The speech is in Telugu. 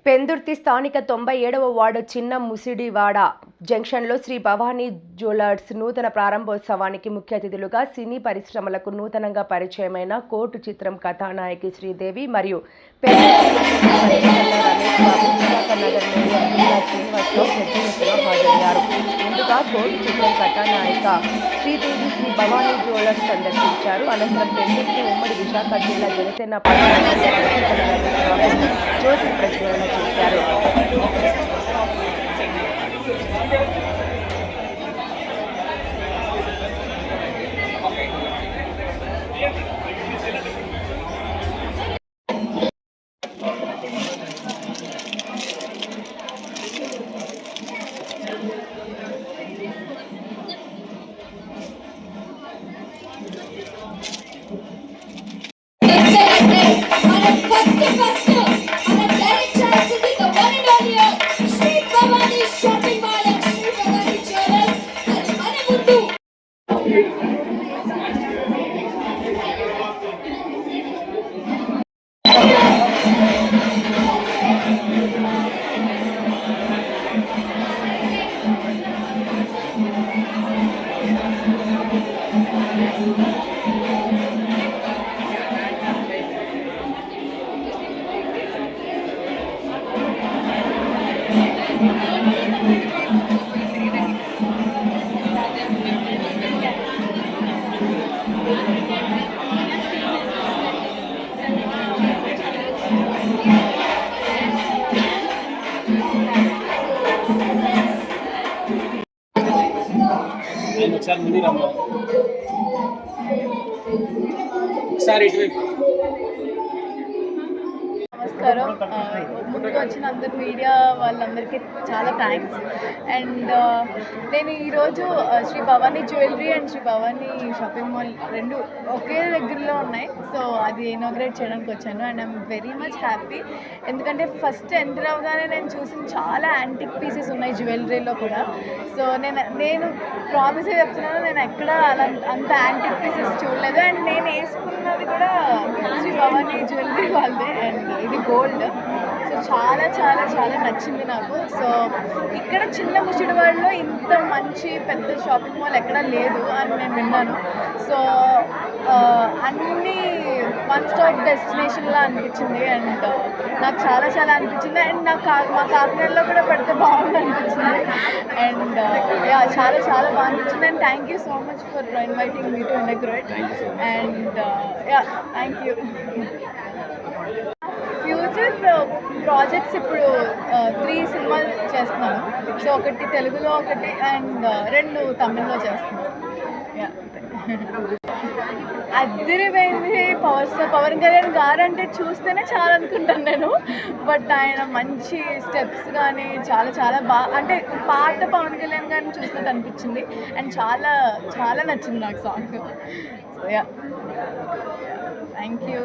పెందుర్తి స్థానిక 97వ వార్డు చిన్న ముసిడివాడ జంక్షన్లో శ్రీ భవానీ జ్యువెలర్స్ నూతన ప్రారంభోత్సవానికి ముఖ్య అతిథులుగా సినీ పరిశ్రమలకు నూతనంగా పరిచయమైన కోర్టు చిత్రం కథానాయకి శ్రీదేవి మరియు నగర్ మేయర్ జిల్లా శ్రీనివాసరావు పెద్ద ఎత్తున హాజరయ్యారు. ముందుగా కోర్టు చిత్రం కథానాయిక శ్రీదేవి శ్రీ భవానీ జ్యువెలర్స్ సందర్శించారు. అనంతరం పెందుర్తి ఉమ్మడి విశాఖ జిల్లా జనసేన జ్యోతి ప్రజ్వలన చేశారు. నమస్కారం. ముందుగా వచ్చిన అందరు మీడియా వాళ్ళందరికీ చాలా థ్యాంక్స్. అండ్ నేను ఈరోజు Shri Bhavani jewellery and Shri Bhavani shopping mall రెండు ఒకే దగ్గరలో ఉన్నాయి. సో అది ఇనాగ్రేట్ చేయడానికి వచ్చాను. And I'm very much happy. ఎందుకంటే ఫస్ట్ ఎంటర్ అవగానే నేను చూసిన చాలా యాంటిక్ పీసెస్ ఉన్నాయి జ్యువెలరీలో కూడా. సో నేను ప్రామిస్ చెప్తున్నాను, నేను ఎక్కడ అంత యాంటిక్ పీసెస్ చూడలేదు. అండ్ నేను వేసుకున్నది కూడా శ్రీ భవానీ జ్యువెలరీ వాళ్ళదే. అండ్ ఇది గోల్డ్. సో చాలా చాలా చాలా నచ్చింది నాకు. సో ఇక్కడ చిన్న ముసిడివాడలో ఇంత మంచి పెద్ద షాపింగ్ మాల్ ఎక్కడా లేదు అని నేను విన్నాను. సో అన్నీ వన్ స్టాప్ డెస్టినేషన్లా అనిపించింది. అండ్ నాకు చాలా చాలా అనిపించింది. అండ్ నాకు మా కాకినాడలో కూడా పెడితే బాగుంది అనిపించింది. అండ్ చాలా చాలా బాగా అనిపించింది. And thank you so much for inviting me to inaugurate. And thank you. Future projects ఇప్పుడు 3 సినిమాలు చేస్తున్నాను. సో ఒకటి తెలుగులో, ఒకటి అండ్ 2 తమిళ్లో చేస్తున్నాను. అదిరిపోయింది. పవన్ కళ్యాణ్ గారు అంటే చూస్తేనే చాలా అనుకుంటాను నేను. బట్ ఆయన మంచి స్టెప్స్ కానీ చాలా చాలా బాగా, అంటే పాట పవన్ కళ్యాణ్ గారిని చూసినట్టు అనిపించింది. అండ్ చాలా చాలా నచ్చింది నాకు సాంగ్. So thank you.